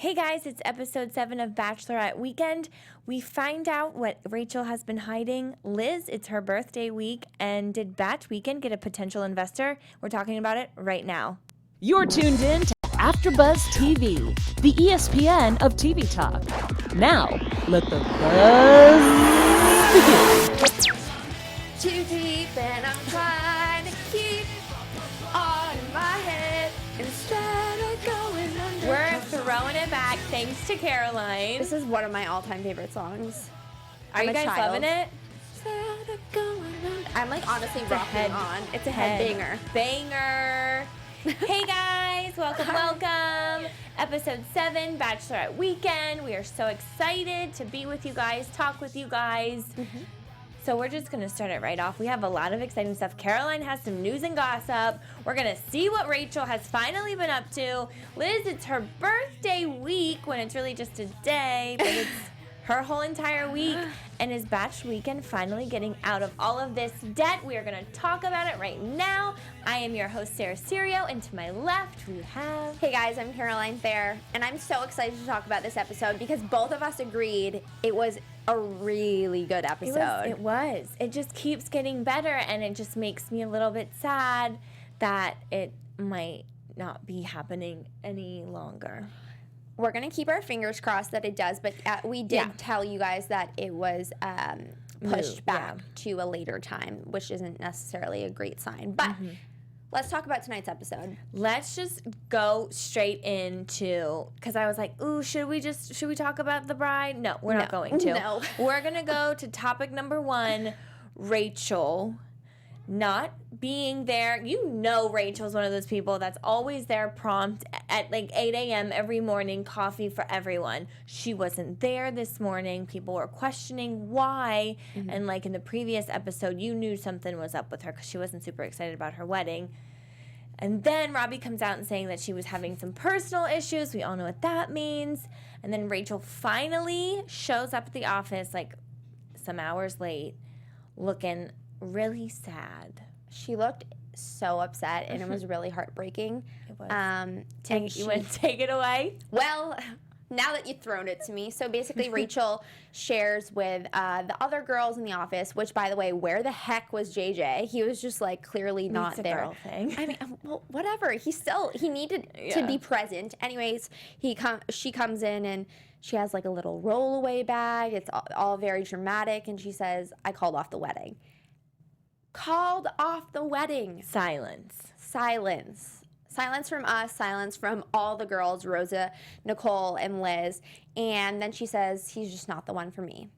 Hey guys, it's episode 7 of Bachelorette Weekend. We find out what Rachal has been hiding. Liz, it's her birthday week, and did Bach Weekend get a potential investor? We're talking about it right now. You're tuned in to AfterBuzz TV, the ESPN of TV talk. Now, let the buzz begin. Too deep and I'm trying to keep on in my head instead of going under. We're throwing it back thanks to Caroline. This is one of my all-time favorite songs. Are you guys loving it? Instead of going under. I'm like honestly a rocking head- on. It's a head banger. Hey guys, welcome. Episode 7, Bachelorette Weekend. We are so excited to be with you guys, talk with you guys. So we're just going to start it right off. We have a lot of exciting stuff. Caroline has some news and gossip. We're going to see what Rachal has finally been up to. Liz, it's her birthday week when it's really just a day, but it's her whole entire week. And is Bach Weekend finally getting out of all of this debt? We are going to talk about it right now. I am your host, Serio, and to my left we have... Hey guys, I'm Caroline Thayer, and I'm so excited to talk about this episode because both of us agreed it was a really good episode. It was. It just keeps getting better, and it just makes me a little bit sad that it might not be happening any longer. We're going to keep our fingers crossed that it does, but we did tell you guys that it was pushed back to a later time, which isn't necessarily a great sign. But let's talk about tonight's episode. Let's just go straight into, because I was like, ooh, should we talk about the bride? No, we're not going to. No. We're going to go to topic number 1, Rachal not being there. You know Rachal's one of those people that's always there prompt at like 8 a.m. every morning, coffee for everyone. She wasn't there this morning. People were questioning why. And like in the previous episode, you knew something was up with her because she wasn't super excited about her wedding. And then Robbie comes out and saying that she was having some personal issues. We all know what that means. And then Rachal finally shows up at the office like some hours late looking really sad. She looked so upset, and it was really heartbreaking. It was. You want to take it away? Well, now that you've thrown it to me, so basically Rachal shares with the other girls in the office, which, by the way, where the heck was JJ? He was just, like, clearly not there. Girl thing. I mean, well, whatever. He needed to be present. Anyways, she comes in, and she has, like, a little rollaway bag. It's all very dramatic, and she says, I called off the wedding. Called off the wedding. Silence from us, silence from all the girls, Rosa, Nicole, and Liz. And then she says, he's just not the one for me.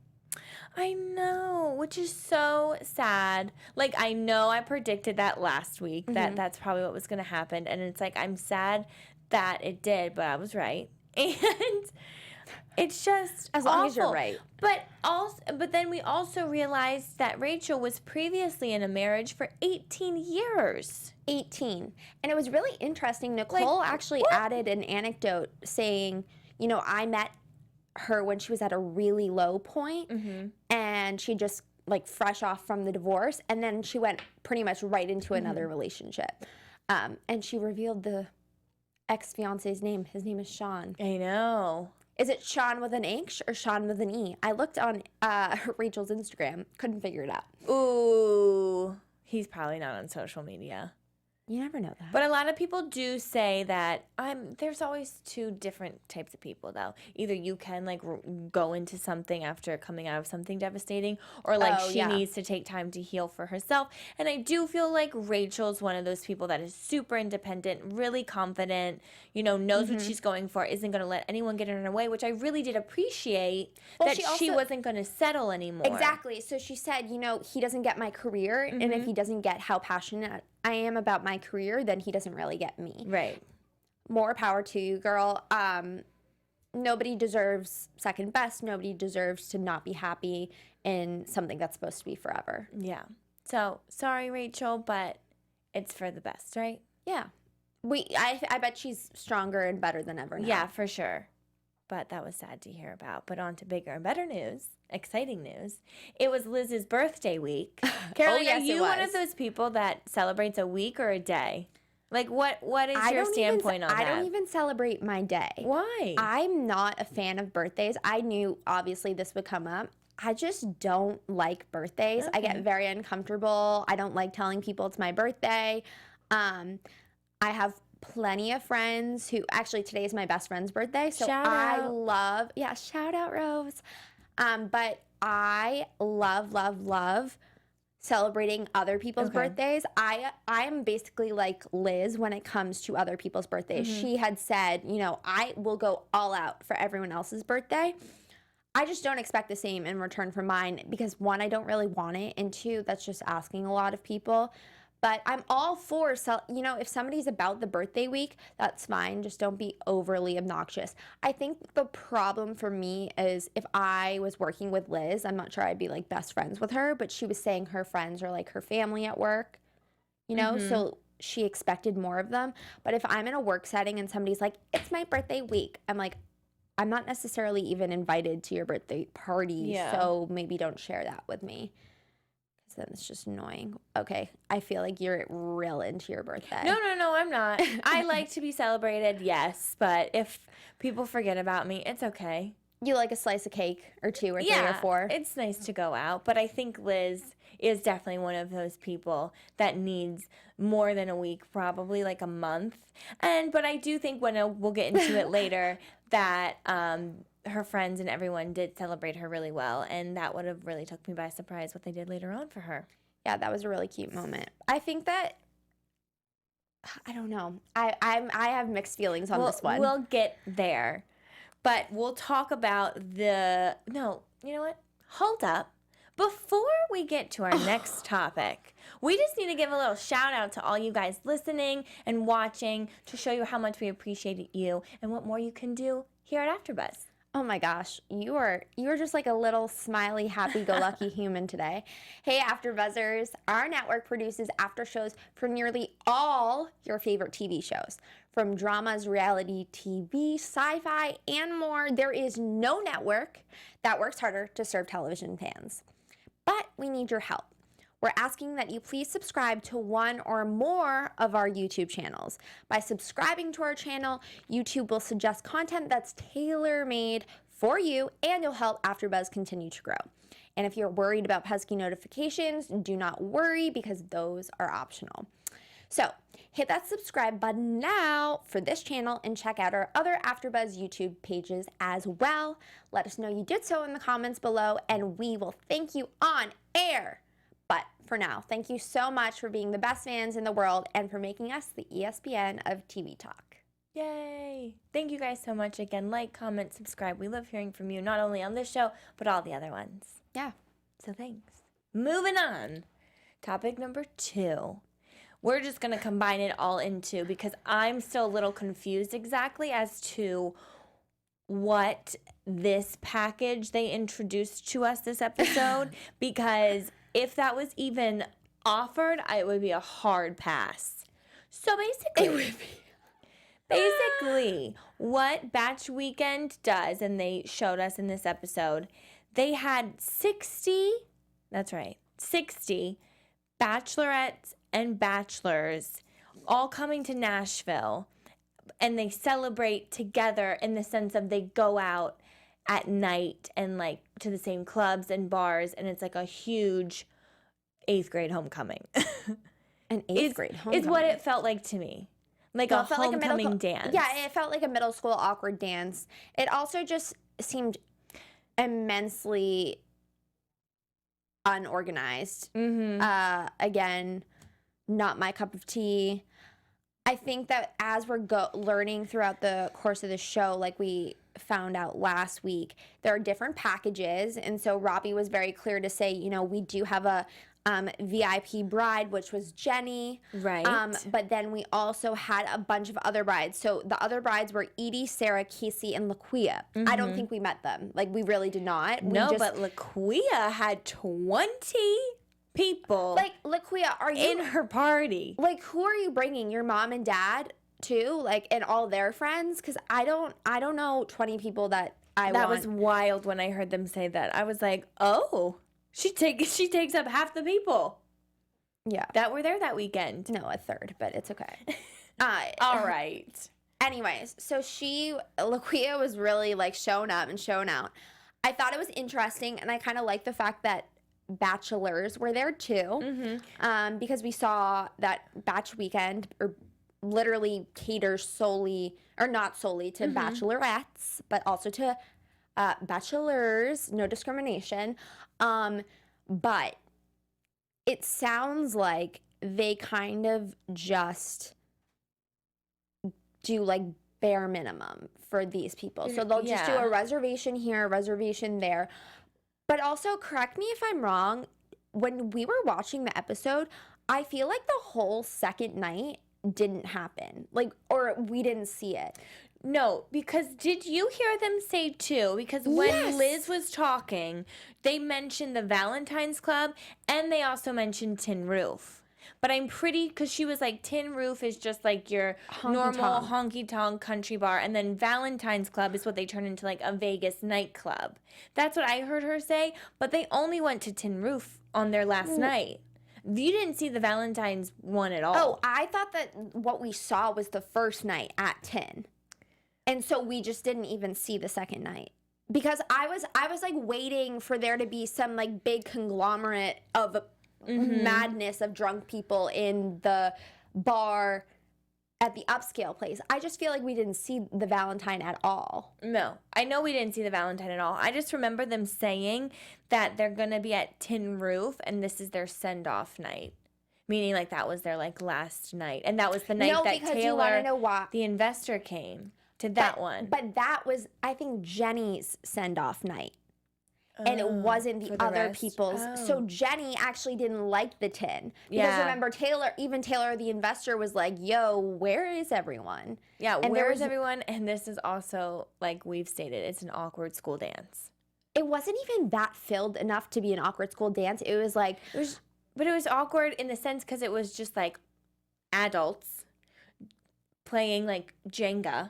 I know, which is so sad. Like, I know I predicted that last week, that that's probably what was going to happen. And it's like, I'm sad that it did, but I was right. And it's just as long awful. as you're right. But then we also realized that Rachal was previously in a marriage for 18 years. 18. And it was really interesting. Nicole actually added an anecdote saying, you know, I met her when she was at a really low point, and she just like fresh off from the divorce, and then she went pretty much right into another relationship. And she revealed the ex-fiance's name. His name is Sean. I know. Is it Sean with an H or Sean with an E? I looked on Rachal's Instagram. Couldn't figure it out. Ooh. He's probably not on social media. You never know that. But a lot of people do say that there's always 2 different types of people, though. Either you can, like, go into something after coming out of something devastating, or, like, she needs to take time to heal for herself. And I do feel like Rachal's one of those people that is super independent, really confident, you know, knows what she's going for, isn't going to let anyone get in her way, which I really did appreciate that she wasn't going to settle anymore. Exactly. So she said, you know, he doesn't get my career, and if he doesn't get how passionate I am about my career, then he doesn't really get me. Right. More power to you, girl. Nobody deserves second best. Nobody deserves to not be happy in something that's supposed to be forever. Yeah. So, sorry, Rachal, but it's for the best, right? Yeah. I bet she's stronger and better than ever now. Yeah, for sure. But that was sad to hear about. But on to bigger and better news, exciting news. It was Liz's birthday week. Caroline, yes, are you one of those people that celebrates a week or a day? Like, what is your standpoint on that? I don't even celebrate my day. Why? I'm not a fan of birthdays. I knew, obviously, this would come up. I just don't like birthdays. I get very uncomfortable. I don't like telling people it's my birthday. I have plenty of friends who, actually, today is my best friend's birthday. So shout out Rose. But I love celebrating other people's birthdays. I am basically like Liz when it comes to other people's birthdays. She had said, you know, I will go all out for everyone else's birthday. I just don't expect the same in return for mine because, one, I don't really want it, and two, that's just asking a lot of people. But I'm all for, you know, if somebody's about the birthday week, that's fine. Just don't be overly obnoxious. I think the problem for me is if I was working with Liz, I'm not sure I'd be like best friends with her, but she was saying her friends are like her family at work, you know, so she expected more of them. But if I'm in a work setting and somebody's like, it's my birthday week, I'm like, I'm not necessarily even invited to your birthday party, so maybe don't share that with me. Because then it's just annoying. Okay, I feel like you're real into your birthday. No, I'm not. I like to be celebrated, yes, but if people forget about me, it's okay. You like a slice of cake or two or three or four. It's nice to go out, but I think Liz is definitely one of those people that needs more than a week, probably like a month. But I do think we'll get into it later that her friends and everyone did celebrate her really well, and that would have really took me by surprise what they did later on for her. Yeah, that was a really cute moment. I think that, I don't know. I have mixed feelings on this one. We'll get there. But we'll talk about no, you know what? Hold up. Before we get to our next topic, we just need to give a little shout out to all you guys listening and watching to show you how much we appreciate you and what more you can do here at AfterBuzz. Oh my gosh, you are just like a little smiley, happy-go-lucky human today. Hey, AfterBuzzers, our network produces after shows for nearly all your favorite TV shows. From dramas, reality TV, sci-fi, and more, there is no network that works harder to serve television fans. But we need your help. We're asking that you please subscribe to one or more of our YouTube channels. By subscribing to our channel, YouTube will suggest content that's tailor-made for you, and you'll help AfterBuzz continue to grow. And if you're worried about pesky notifications, do not worry because those are optional. So hit that subscribe button now for this channel and check out our other AfterBuzz YouTube pages as well. Let us know you did so in the comments below, and we will thank you on air. But for now, thank you so much for being the best fans in the world and for making us the ESPN of TV talk. Yay! Thank you guys so much again. Like, comment, subscribe. We love hearing from you, not only on this show, but all the other ones. Yeah. So thanks. Moving on. Topic number 2. We're just going to combine it all into, because I'm still a little confused exactly as to what this package they introduced to us this episode, because if that was even offered, it would be a hard pass. So basically, what Bach Weekend does, and they showed us in this episode, they had 60 bachelorettes and bachelors all coming to Nashville, and they celebrate together in the sense of they go out at night and like to the same clubs and bars, and it's like a huge 8th grade homecoming. An 8th grade homecoming is what it felt like to me. Like a homecoming dance. Yeah, it felt like a middle school awkward dance. It also just seemed immensely unorganized. Again, not my cup of tea. I think that as we're learning throughout the course of the show, like we found out last week, there are different packages. And so Robbie was very clear to say, you know, we do have a VIP bride, which was Jenny. Right. But then we also had a bunch of other brides. So the other brides were Edie, Sarah, Casey, and LaQuia. I don't think we met them. Like, we really did not. But LaQuia had 20 people. Like, LaQuia, are you in her party? Like, who are you bringing? Your mom and dad too? Like, and all their friends? Because I don't know 20 people that That was wild when I heard them say that. I was like, oh. She takes up half the people. Yeah. That were there that weekend. No, a third, but it's okay. All right. Anyways, so Laquia was really like showing up and showing out. I thought it was interesting, and I kind of like the fact that bachelors were there too, because we saw that Bach Weekend literally caters solely, or not solely, to bachelorettes, but also to bachelors, no discrimination. But it sounds like they kind of just do like bare minimum for these people. So they'll just do a reservation here, a reservation there. But also, correct me if I'm wrong, when we were watching the episode, I feel like the whole second night didn't happen. Like, or we didn't see it. No, because did you hear them say too? Because when Liz was talking, they mentioned the Valentine's Club, and they also mentioned Tin Roof. But I'm pretty, because she was like, Tin Roof is just like your normal honky-tonk country bar. And then Valentine's Club is what they turn into like a Vegas nightclub. That's what I heard her say. But they only went to Tin Roof on their last night. You didn't see the Valentine's one at all. Oh, I thought that what we saw was the first night at 10. And so we just didn't even see the second night. Because I was like waiting for there to be some like big conglomerate of madness of drunk people in the bar at the upscale place. I just feel like we didn't see the Valentine at all. No, I know we didn't see the Valentine at all. I just remember them saying that they're going to be at Tin Roof and this is their send-off night. Meaning like that was their like last night. And that was the night that Taylor, the investor, came to that one. But that was, I think, Jenny's send-off night. And it wasn't the other people's. So Jenny actually didn't like the 10. Because remember, Taylor, the investor, was like, yo, where is everyone? Yeah, and where is everyone? And this is also, like we've stated, it's an awkward school dance. It wasn't even that filled enough to be an awkward school dance. It was like... But it was awkward in the sense because it was just like adults playing like Jenga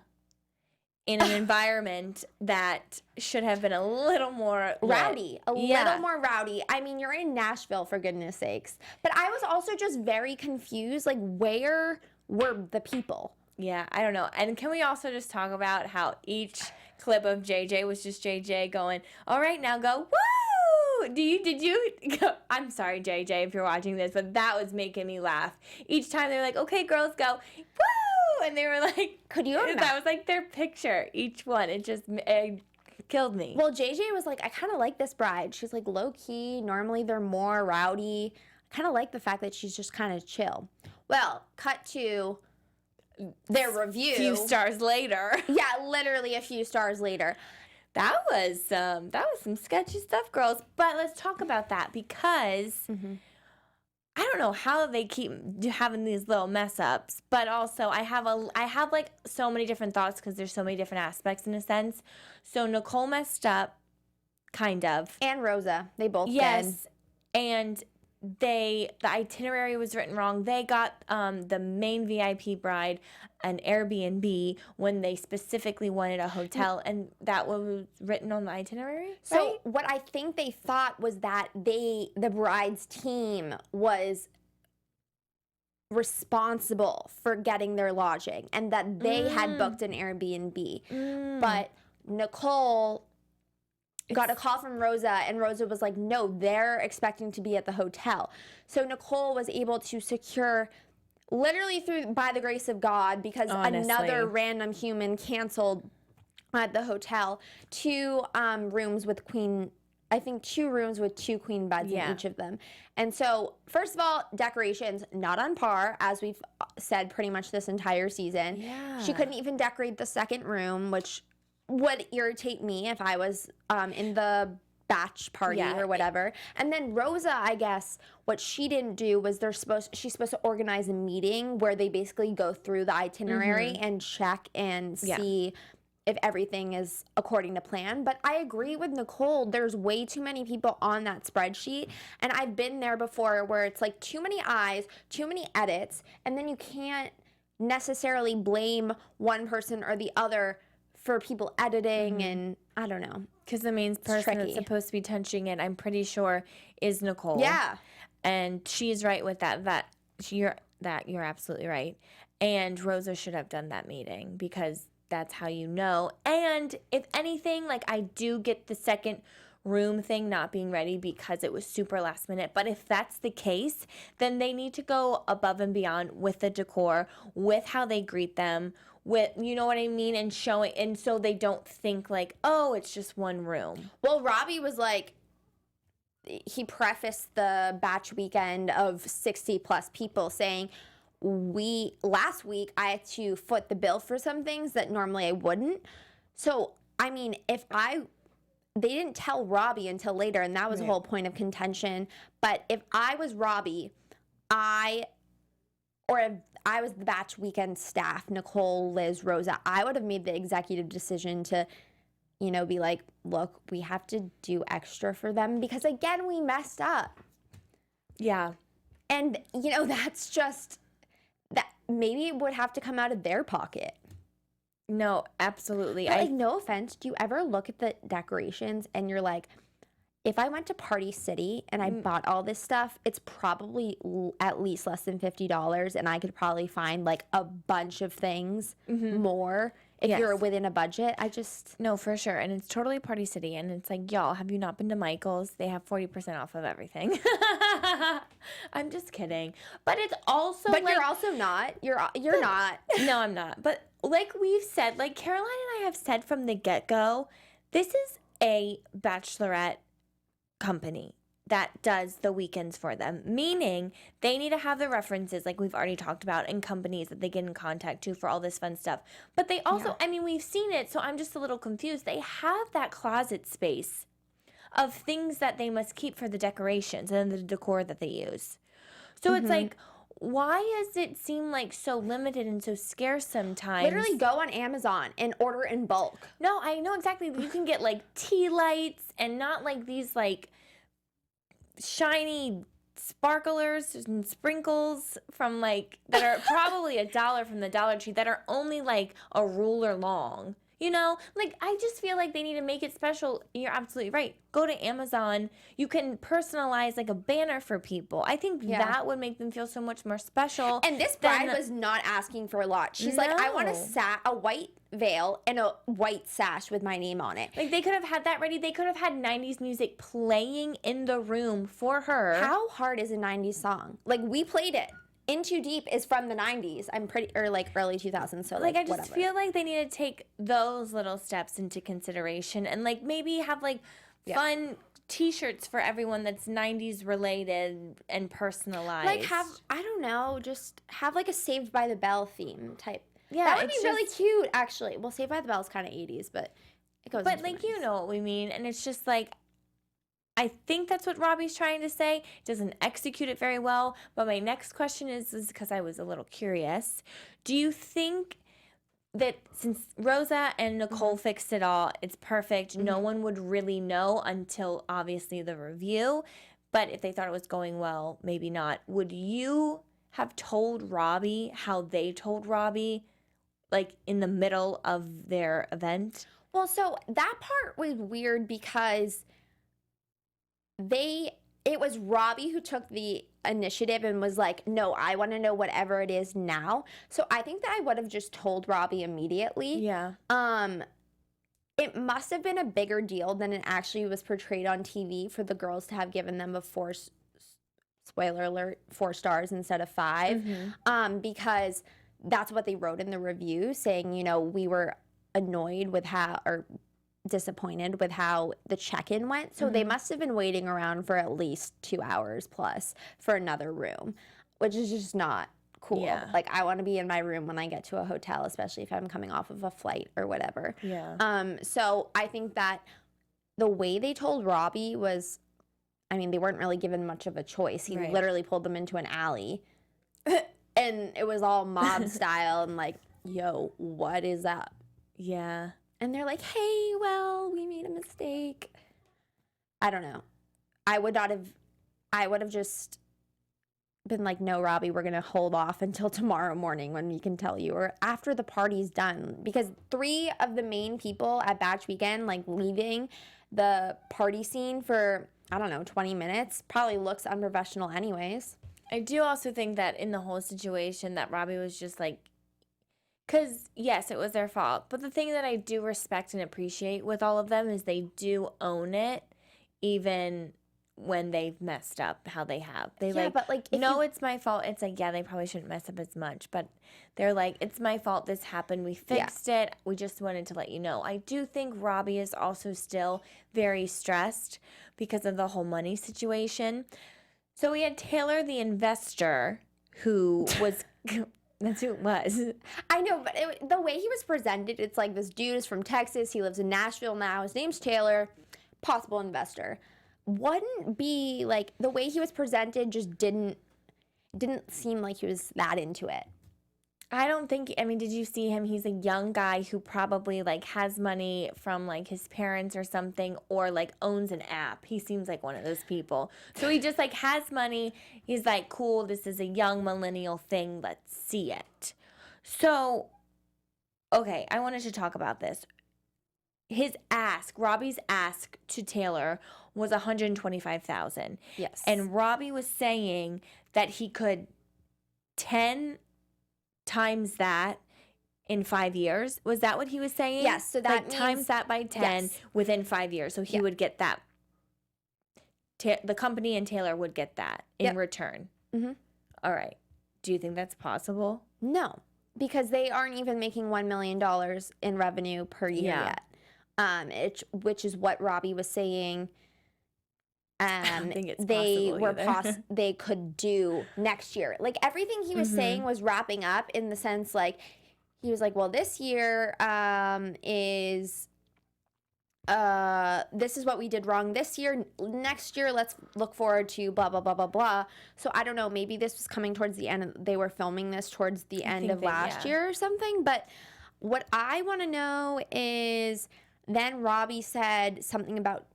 in an environment that should have been a little more rowdy, little more rowdy. I mean, you're in Nashville, for goodness sakes. But I was also just very confused, like, where were the people? Yeah, I don't know. And can we also just talk about how each clip of JJ was just JJ going, all right, now go, woo! Did you go? I'm sorry, JJ, if you're watching this, but that was making me laugh. Each time they were like, okay, girls, go, woo! And they were like, could you imagine? That was like their picture, each one. It killed me. Well, JJ was like, I kind of like this bride. She's like low-key. Normally they're more rowdy. I kind of like the fact that she's just kind of chill. Well, cut to their review. A few stars later. Yeah, literally a few stars later. That was some sketchy stuff, girls. But let's talk about that because... I don't know how they keep having these little mess ups, but also I have like so many different thoughts because there's so many different aspects in a sense. So Nicole messed up, kind of. And Rosa, they both did. Yes, and the itinerary was written wrong. They got the main VIP bride an Airbnb when they specifically wanted a hotel, and that was written on the itinerary. So right? What I think they thought was that the bride's team was responsible for getting their lodging and that they had booked an Airbnb. But Nicole got a call from Rosa, and Rosa was like, no, they're expecting to be at the hotel. So Nicole was able to secure, literally by the grace of God, because another random human canceled at the hotel, two rooms with two rooms with two queen beds in each of them. And so, first of all, decorations, not on par, as we've said pretty much this entire season. Yeah. She couldn't even decorate the second room, which would irritate me if I was in the batch party or whatever. And then Rosa, I guess, what she didn't do was she's supposed to organize a meeting where they basically go through the itinerary and check and see if everything is according to plan. But I agree with Nicole. There's way too many people on that spreadsheet. And I've been there before where it's like too many eyes, too many edits, and then you can't necessarily blame one person or the other for people editing, and I don't know. Because the main person that's supposed to be touching it, I'm pretty sure, is Nicole. Yeah. And she's right with that. You're absolutely right. And Rosa should have done that meeting because that's how you know. And if anything, like I do get the second room thing not being ready because it was super last minute. But if that's the case, then they need to go above and beyond with the decor, with how they greet them, with, you know what I mean? And showing, and so they don't think like, oh, it's just one room. Well, Robbie was like, he prefaced the Bach Weekend of 60 plus people saying, last week I had to foot the bill for some things that normally I wouldn't. So, I mean, they didn't tell Robbie until later, and that was the whole point of contention. But if I was Robbie, if I was the Bach Weekend staff, Nicole, Liz, Rosa, I would have made the executive decision to, you know, be like, look, we have to do extra for them because, again, we messed up. Yeah. And, you know, that's just, that maybe it would have to come out of their pocket. No, absolutely. But, like, no offense, do you ever look at the decorations and you're like, if I went to Party City and I bought all this stuff, it's probably at least less than $50, and I could probably find like a bunch of things more if you're within a budget. No, for sure. And it's totally Party City. And it's like, y'all, have you not been to Michael's? They have 40% off of everything. I'm just kidding. But it's also But like, you're also not. You're not. No, I'm not. But like we've said, like Caroline and I have said from the get-go, this is a Bachelorette company that does the weekends for them, meaning they need to have the references like we've already talked about and companies that they get in contact to for all this fun stuff. But they also, I mean, we've seen it, so I'm just a little confused. They have that closet space of things that they must keep for the decorations and the decor that they use. So it's like, why does it seem like so limited and so scarce sometimes? Literally go on Amazon and order in bulk. No, I know exactly. You can get like tea lights and not like these like shiny sparklers and sprinkles from like that are probably $1 from the Dollar Tree that are only like a ruler long. You know, like I just feel like they need to make it special. You're absolutely right. Go to Amazon. You can personalize like a banner for people. I think that would make them feel so much more special. And this bride was not asking for a lot. She's like, I want a white veil and a white sash with my name on it. Like they could have had that ready. They could have had 90s music playing in the room for her. How hard is a 90s song? Like we played it. In Too Deep is from the 90s. Or like early 2000s. So like I just whatever. feel like they need to take those little steps into consideration and like maybe have like fun t-shirts for everyone that's 90s related and personalized. Like I don't know, just have like a Saved by the Bell theme type. Yeah, that would be really cute actually. Well, Saved by the Bell is kind of 80s, but it goes But like, you know what we mean. And it's just like, I think that's what Robbie's trying to say. Doesn't execute it very well. But my next question is because I was a little curious. Do you think that since Rosa and Nicole fixed it all, it's perfect, no one would really know until obviously the review? But if they thought it was going well, maybe not. Would you have told Robbie how they told Robbie, like in the middle of their event? Well, so that part was weird because it was Robbie who took the initiative and was like, no, I want to know whatever it is now. So I think that I would have just told Robbie immediately. Yeah. It must have been a bigger deal than it actually was portrayed on TV for the girls to have given them spoiler alert, 4 stars instead of 5. Because that's what they wrote in the review, saying, you know, we were annoyed with disappointed with how the check-in went. So they must have been waiting around for at least 2 hours plus for another room, which is just not cool. Yeah. Like I want to be in my room when I get to a hotel, especially if I'm coming off of a flight or whatever. Yeah. So I think that the way they told Robbie was, I mean, they weren't really given much of a choice. He literally pulled them into an alley and it was all mob style and like, yo, what is that? Yeah. And they're like, hey, well, we made a mistake. I don't know. I would have just been like, no, Robbie, we're going to hold off until tomorrow morning when we can tell you, or after the party's done. Because 3 of the main people at Bach Weekend, like leaving the party scene for, I don't know, 20 minutes, probably looks unprofessional anyways. I do also think that in the whole situation that Robbie was just like, because yes, it was their fault. But the thing that I do respect and appreciate with all of them is they do own it, even when they've messed up how they have. They but like, it's my fault. It's like, yeah, they probably shouldn't mess up as much, but they're like, it's my fault. This happened. We fixed it. We just wanted to let you know. I do think Robbie is also still very stressed because of the whole money situation. So we had Taylor, the investor, who was, that's who it was. I know, but the way he was presented, it's like this dude is from Texas. He lives in Nashville now. His name's Taylor, possible investor. Wouldn't be like the way he was presented just didn't seem like he was that into it. I don't think, I mean, did you see him? He's a young guy who probably like has money from like his parents or something, or like owns an app. He seems like one of those people. So he just like has money. He's like, cool, this is a young millennial thing. Let's see it. So, okay, I wanted to talk about this. Robbie's ask to Taylor was $125,000. Yes. And Robbie was saying that he could 10 times that in 5 years. Was that what he was saying? Yes. So that like means, times that by 10 within 5 years. So he would get that. The company and Taylor would get that in return. Mm-hmm. All right. Do you think that's possible? No, because they aren't even making $1 million in revenue per year yet. Which is what Robbie was saying. I don't think it's They could do next year. Like everything he was saying was wrapping up in the sense like he was like, well, this year is this is what we did wrong this year. Next year, let's look forward to blah blah blah blah blah. So I don't know. Maybe this was coming towards the end. They were filming this towards the end of last year or something. But what I want to know is then Robbie said something about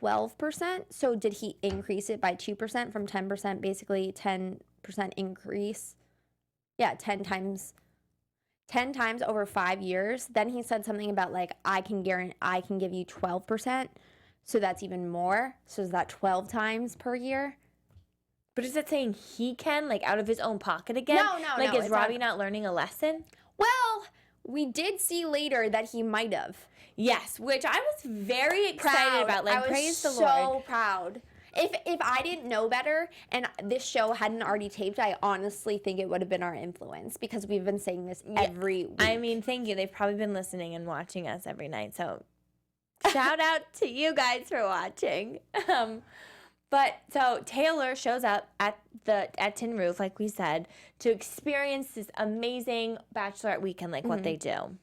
12%. So did he increase it by 2% from 10%? Basically 10% increase. Yeah, 10 times over 5 years. Then he said something about like I can give you 12%. So that's even more. So is that 12 times per year? But is that saying he can, like, out of his own pocket again? No. Like, is Robbie not learning a lesson? Well, we did see later that he might have. Yes, which I was very excited about. Like, praise the Lord. I was so proud. If I didn't know better and this show hadn't already taped, I honestly think it would have been our influence because we've been saying this every week. I mean, thank you. They've probably been listening and watching us every night. So shout out to you guys for watching. But so Taylor shows up at Tin Roof, like we said, to experience this amazing Bachelorette Weekend, like what they do.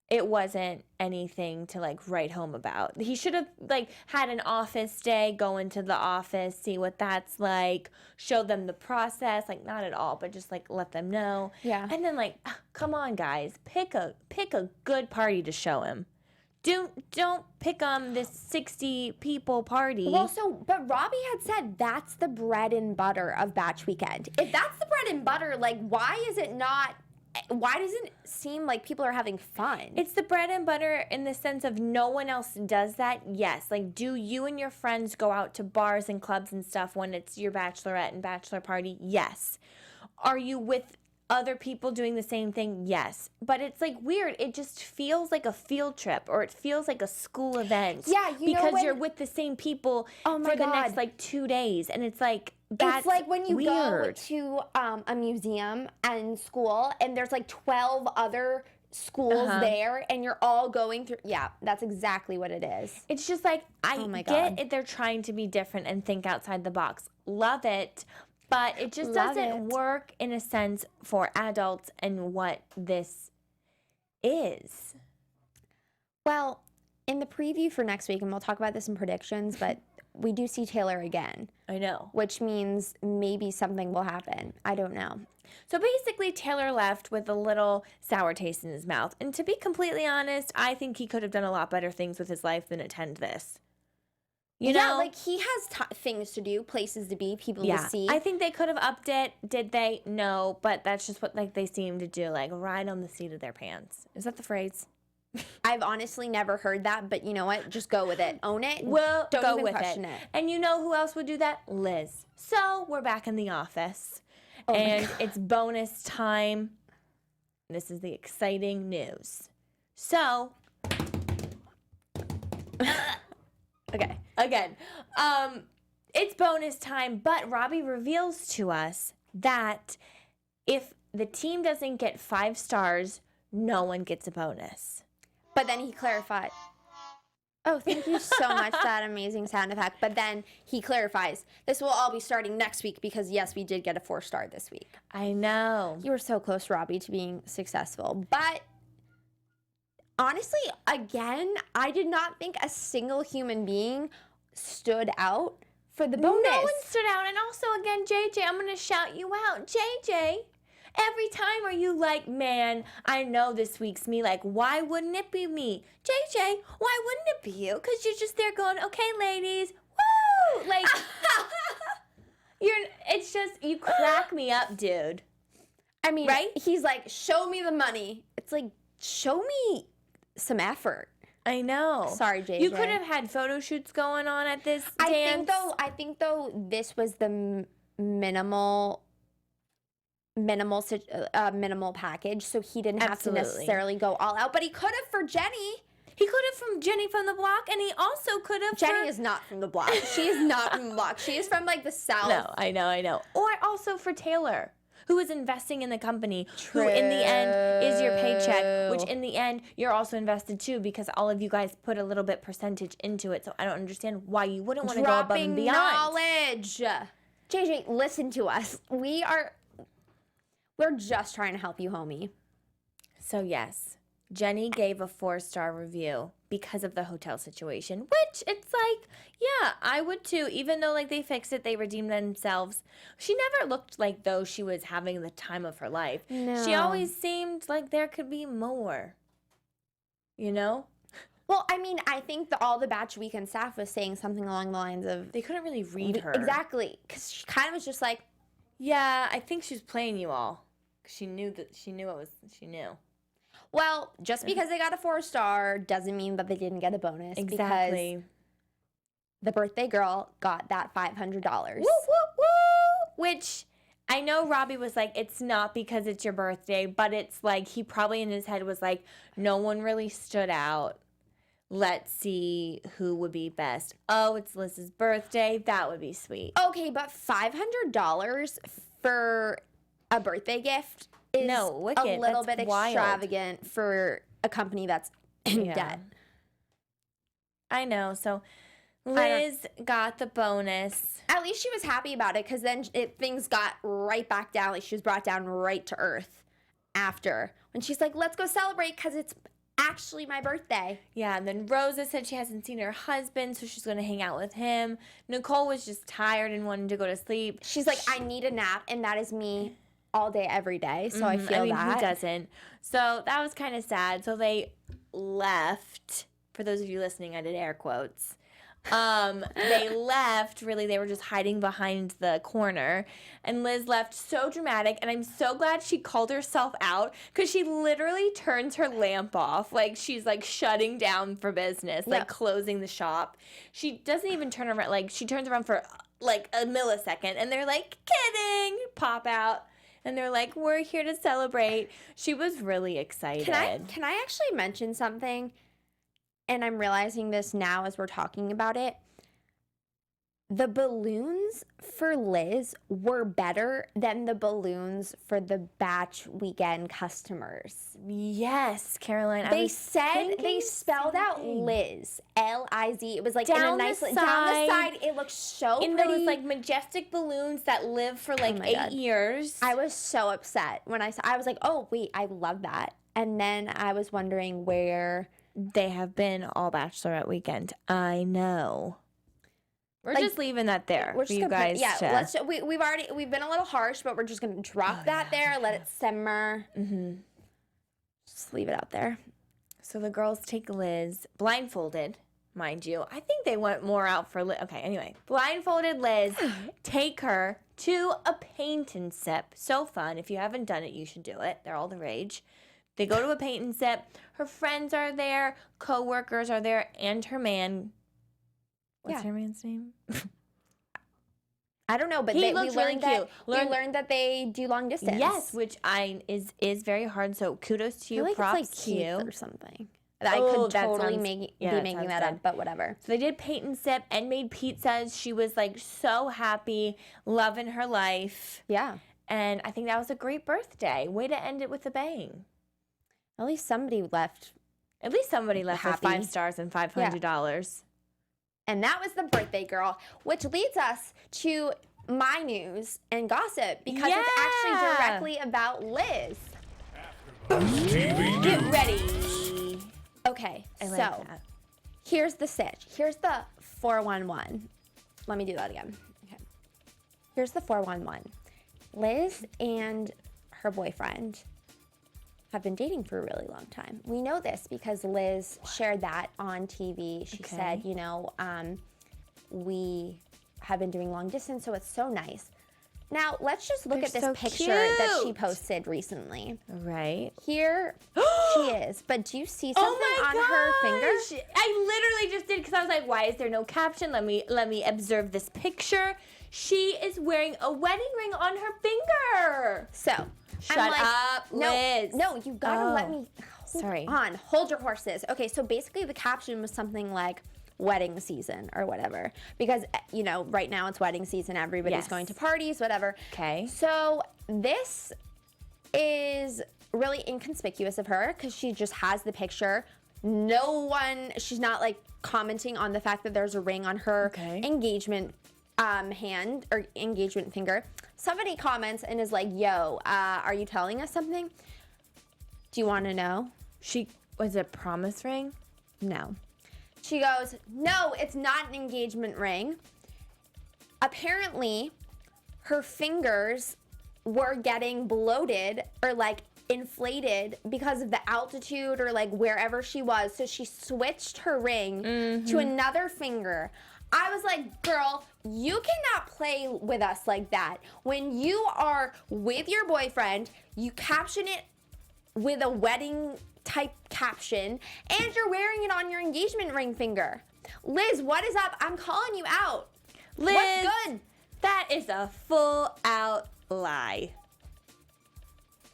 It wasn't anything to like write home about. He should have like had an office day, go into the office, see what that's like, show them the process, like not at all, but just like let them know. Yeah. And then like, come on guys, pick a good party to show him. Don't pick this 60 people party. Well, but Robbie had said that's the bread and butter of Bach Weekend. If that's the bread and butter, like why doesn't it seem like people are having fun? It's the bread and butter in the sense of no one else does that. Yes. Like, do you and your friends go out to bars and clubs and stuff when it's your bachelorette and bachelor party? Yes. Are you with other people doing the same thing? Yes. But it's like weird. It just feels like a field trip or it feels like a school event. Yeah, because you're with the same people for the next like 2 days. And it's like, that's it's like when you weird. go to a museum and school and there's like 12 other schools there and you're all going through. Yeah, that's exactly what it is. It's just like, I get it. They're trying to be different and think outside the box. Love it. But it just doesn't work in a sense for adults and what this is. Well, in the preview for next week, and we'll talk about this in predictions, but we do see Taylor again. I know. Which means maybe something will happen. I don't know. So basically, Taylor left with a little sour taste in his mouth. And to be completely honest, I think he could have done a lot better things with his life than attend this. You know? Like he has things to do, places to be, people to see. I think they could have upped it. Did they? No, but that's just what like they seem to do, like ride on the seat of their pants. Is that the phrase? I've honestly never heard that, but you know what? Just go with it. Own it. We'll Don't go even with question it. it. And you know who else would do that? Liz. So we're back in the office. Oh my And God. it's bonus time. This is the exciting news. So, Okay. again, it's bonus time, but Robbie reveals to us that if the team doesn't get 5 stars, no one gets a bonus. But then he clarified. Oh, thank you so much for that amazing sound effect. But then he clarifies, this will all be starting next week because, yes, we did get a 4-star this week. I know. You were so close, Robbie, to being successful. But honestly, again, I did not think a single human being stood out for the bonus. No one stood out. And also, again, JJ, I'm going to shout you out. JJ, every time are you like, man, I know this week's me. Like, why wouldn't it be me? JJ, why wouldn't it be you? Because you're just there going, okay, ladies, woo! Like, it's just, you crack me up, dude. I mean, Right? He's like, show me the money. It's like, show me some effort. I know. Sorry, JJ. You could have had photo shoots going on at this I dance. think though, this was the minimal package, so he didn't have Absolutely. to necessarily go all out. But he could have for Jenny. He could have from Jenny from the block, and he also could have Jenny is not from the block. She is not from the block. She is from like the South. No, I know. Or also for Taylor, who is investing in the company, who in the end is your paycheck, which in the end you're also invested too because all of you guys put a little bit percentage into it. So I don't understand why you wouldn't want to go above and beyond. Knowledge. JJ, listen to us. We're just trying to help you, homie. So yes, Jenny gave a 4-star review because of the hotel situation, which it's like, yeah, I would too. Even though like they fixed it, they redeemed themselves. She never looked like though she was having the time of her life. No. She always seemed like there could be more. You know? Well, I mean, I think all the Bach Weekend staff was saying something along the lines of They couldn't really read her. exactly, because she kind of was just like, Yeah, I think she was playing you all. She knew it was. She knew. well, just because they got a 4-star doesn't mean that they didn't get a bonus. Exactly. Because the birthday girl got that $500. Woo, woo, woo! Which I know Robbie was like, it's not because it's your birthday, but it's like he probably in his head was like, no one really stood out. Let's see who would be best. Oh, it's Liz's birthday. That would be sweet. Okay, but $500 for a birthday gift is No, wicked. a little That's bit wild. extravagant for a company that's in Yeah. debt. I know. So Liz got the bonus. At least she was happy about it because then things got right back down. Like she was brought down right to earth after when she's like, let's go celebrate because it's actually my birthday. Yeah, and then Rosa said she hasn't seen her husband, so she's going to hang out with him. Nicole was just tired and wanted to go to sleep. She's like, I need a nap, and that is me all day, every day. So I feel I mean, that. who doesn't? So that was kind of sad. So they left. For those of you listening, I did air quotes. They left. Really, they were just hiding behind the corner. And Liz left so dramatic. And I'm so glad she called herself out because she literally turns her lamp off. Like she's like shutting down for business, like closing the shop. She doesn't even turn around. Like she turns around for like a millisecond. And they're like, kidding, pop out. And they're like, we're here to celebrate. She was really excited. Can I actually mention something? And I'm realizing this now as we're talking about it. The balloons for Liz were better than the balloons for the Bach Weekend customers. Yes, Caroline. They spelled out Liz, L-I-Z. It was like in a Down nice the down the side. side. It looked so in pretty. those like majestic balloons that live for like my 8 God. years. I was so upset when I was like, oh wait, I love that. And then I was wondering where They have been all Bachelorette Weekend. I know. We're Like, just leaving that there we're for just you gonna guys. we've been a little harsh, but we're just gonna drop that there, let it simmer. Just leave it out there. So the girls take Liz, blindfolded, mind you. I think they went more out for Liz. Okay, anyway. Blindfolded Liz, take her to a paint and sip. So fun. If you haven't done it, you should do it. They're all the rage. They go to a paint and sip. Her friends are there, co-workers are there, and her man. What's her man's name? I don't know, but he we looks learned really that cute. we learned that they do long distance. Yes, which is very hard. So kudos to you. I feel like props it's like to you. Keith or something. I could totally be that making that up, but whatever. So they did paint and sip and made pizzas. She was like so happy, loving her life. Yeah. And I think that was a great birthday. Way to end it with a bang. At least somebody left. At least somebody left with Happy. 5 stars and $500. And that was the birthday girl, which leads us to my news and gossip because it's actually directly about Liz. Get ready. Okay, so here's the sitch. Here's the 411. Let me do that again. Okay. Here's the 411. Liz and her boyfriend have been dating for a really long time. We know this because Liz shared that on TV. She said, you know, we have been doing long distance, so it's so nice. Now, let's just look at this picture that she posted recently. Right. Here she is. But do you see something on her finger? I literally just did because I was like, why is there no caption? Let me observe this picture. She is wearing a wedding ring on her finger. So, Shut up, Liz. No, you gotta let me. Hold your horses. Okay, so basically the caption was something like wedding season or whatever. Because, you know, right now it's wedding season. Everybody's going to parties, whatever. Okay. So this is really inconspicuous of her because she just has the picture. She's not like commenting on the fact that there's a ring on her engagement hand or engagement finger. Somebody comments and is like, yo, are you telling us something? Do you want to know? Was it a promise ring? No. She goes, no, it's not an engagement ring. Apparently, her fingers were getting bloated or like inflated because of the altitude or like wherever she was. So she switched her ring to another finger. I was like, girl, you cannot play with us like that. When you are with your boyfriend, you caption it with a wedding type caption and you're wearing it on your engagement ring finger. Liz, what is up? I'm calling you out. Liz, what's good? That is a full out lie.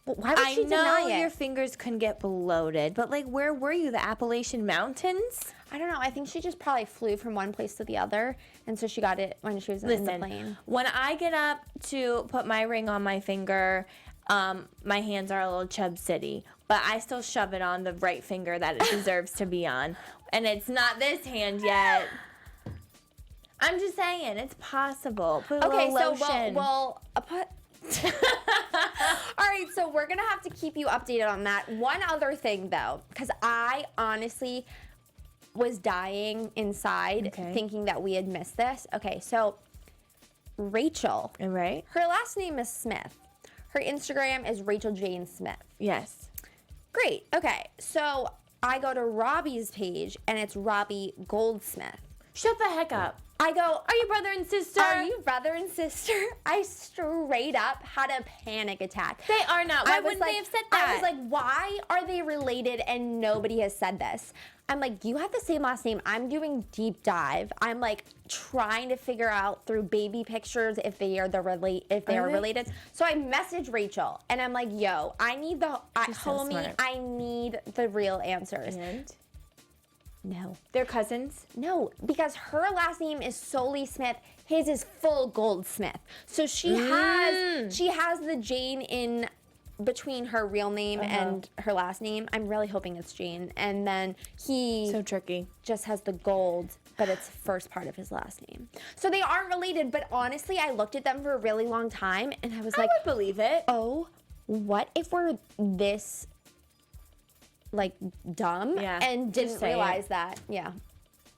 Well, why would she deny it? I know your fingers can get bloated, but like where were you? The Appalachian Mountains? I don't know. I think she just probably flew from one place to the other, and so she got it when she was in the plane. When I get up to put my ring on my finger, my hands are a little chub city, but I still shove it on the right finger that it deserves to be on. And it's not this hand yet. I'm just saying, it's possible. Put a little lotion. All right, so we're going to have to keep you updated on that. One other thing, though, because I honestly was dying inside thinking that we had missed this. Okay, so Rachal. Right. Her last name is Smith. Her Instagram is Rachel Jane Smith. Yes. Great. Okay, so I go to Robbie's page, and it's Robbie Goldsmith. Shut the heck up. I go, are you brother and sister? Are you brother and sister? I straight up had a panic attack. They are not. Why wouldn't they have said that? I was like, why are they related and nobody has said this? I'm like, you have the same last name. I'm doing deep dive. I'm like trying to figure out through baby pictures if they are related. So I message Rachel and I'm like, yo, I need I need the real answers. And? No. They're cousins? No, because her last name is solely Smith. His is full Goldsmith. So she has the Jane in between her real name and her last name. I'm really hoping it's Jane. And then he so tricky. Just has the gold, but it's first part of his last name. So they aren't related, but honestly, I looked at them for a really long time and I was like, I would believe it. Oh, what if we're this like dumb and didn't realize that? Yeah.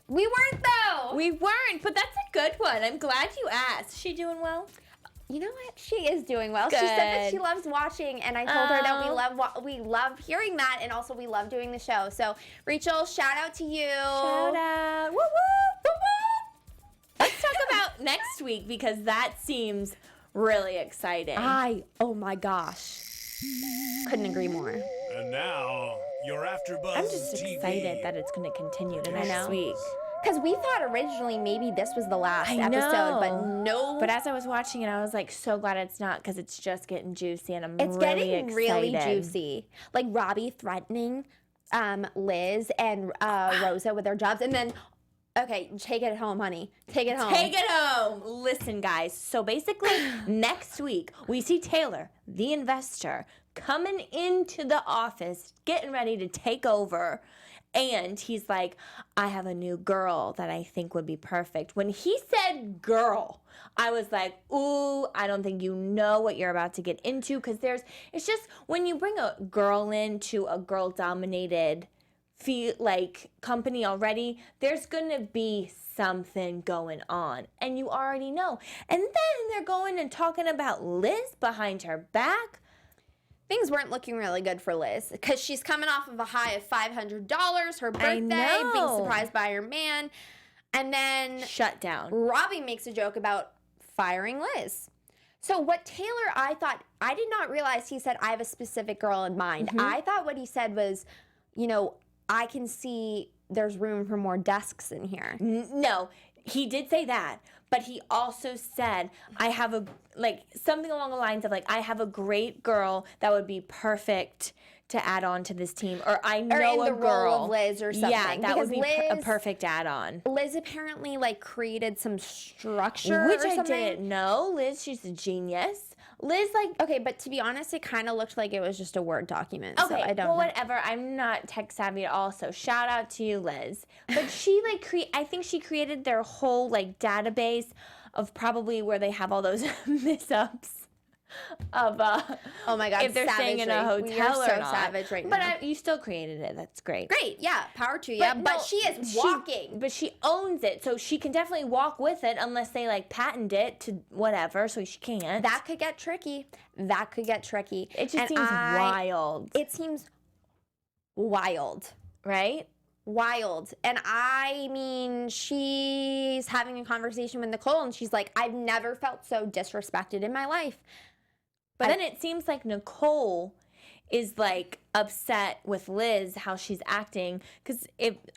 We weren't though. We weren't, but that's a good one. I'm glad you asked. Is she doing well? You know what? She is doing well. Good. She said that she loves watching, and I told her that we love hearing that, and also we love doing the show. So, Rachal, shout out to you. Shout out. Woo woo. Woo woo. Let's talk about next week because that seems really exciting. Oh my gosh. Couldn't agree more. And now, your AfterBuzz I'm just TV. excited that it's going to continue to next know. week. Because we thought originally maybe this was the last I episode, but know. no. But as I was watching it, I was like so glad it's not because it's just getting juicy and I'm It's really getting excited. really juicy. Like Robbie threatening Liz and Rosa with their jobs. And then, okay, take it home, honey. Take it home. Take it home. Listen, guys. So basically, next week, we see Taylor, the investor, coming into the office, getting ready to take over. And he's like, I have a new girl that I think would be perfect. When he said girl, I was like, ooh, I don't think you know what you're about to get into. Because it's just, when you bring a girl into a girl-dominated company already, there's going to be something going on. And you already know. And then they're going and talking about Liz behind her back. Things weren't looking really good for Liz because she's coming off of a high of $500, her birthday, being know. surprised by her man. And then Shut down. Robbie makes a joke about firing Liz. So what Taylor, I did not realize he said, I have a specific girl in mind. I thought what he said was, I can see there's room for more desks in here. No, he did say that, but he also said, I have something along the lines of I have a great girl that would be perfect to add on to this team, or I know in the a girl. role of Liz or something. Yeah, that would be a Liz- perfect add-on. Liz apparently created some structure Which or I something. didn't know. Liz, she's a genius. Liz, Okay, but to be honest, it kind of looked like it was just a Word document. okay, so I don't well, know. whatever. I'm not tech savvy at all, so shout out to you, Liz. But she I think she created their whole database of probably where they have all those miss-ups of Oh my God, if they're staying in a savagery. hotel We are or so not. savage right But now. you still created it. That's great. Great, yeah, power to you. But no, she is walking. But she owns it, so she can definitely walk with it unless they patent it to whatever, so she can't. That could get tricky. It just And seems wild, It seems wild. right? Wild. And I mean, she's having a conversation with Nicole and she's like, I've never felt so disrespected in my life. But then it seems like Nicole is upset with Liz how she's acting, because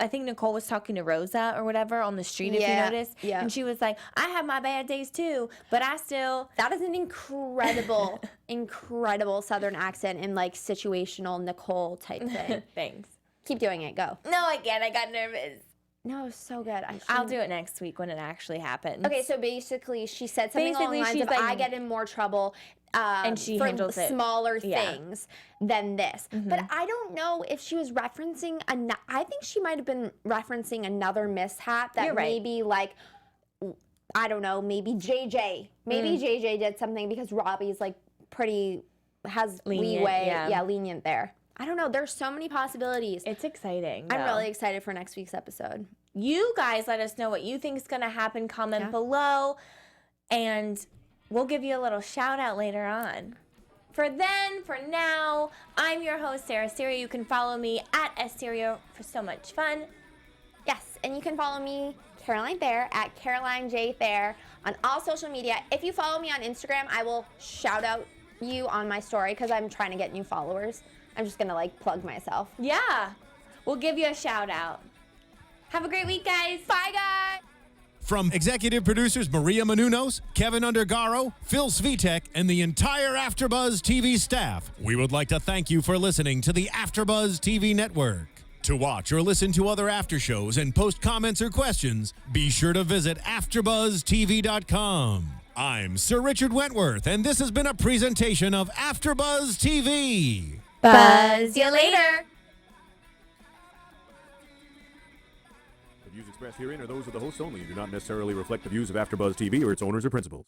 I think Nicole was talking to Rosa or whatever on the street, if you notice, and she was like, I have my bad days too, but I still. That is an incredible, incredible Southern accent and situational Nicole type thing. Thanks. Keep doing it. Go. No, again, I got nervous. No, it's so good. I'll do it next week when it actually happens. Okay, so basically she said something along the lines she's of, I get in more trouble and she for handles it. smaller things than this. But I don't know if she was referencing, I think she might have been referencing another mishap that You're right. maybe I don't know, maybe JJ. Maybe JJ did something because Robbie's has Lenient, leeway. yeah. Lenient there. I don't know. There's so many possibilities. It's exciting. I'm though. really excited for next week's episode. You guys let us know what you think is going to happen. Comment below. And we'll give you a little shout out later on. For now, I'm your host, Sarah Serio. You can follow me at Serio for so much fun. Yes, and you can follow me, Caroline Thayer, at Caroline J. Thayer on all social media. If you follow me on Instagram, I will shout out you on my story because I'm trying to get new followers. I'm just going to plug myself. Yeah, we'll give you a shout out. Have a great week, guys. Bye, guys. From executive producers Maria Menounos, Keven Undergaro, Phil Svitek, and the entire AfterBuzz TV staff, we would like to thank you for listening to the AfterBuzz TV network. To watch or listen to other after shows and post comments or questions, be sure to visit AfterBuzzTV.com. I'm Sir Richard Wentworth, and this has been a presentation of AfterBuzz TV. Buzz you later. The views expressed herein are those of the hosts only and do not necessarily reflect the views of AfterBuzz TV or its owners or principals.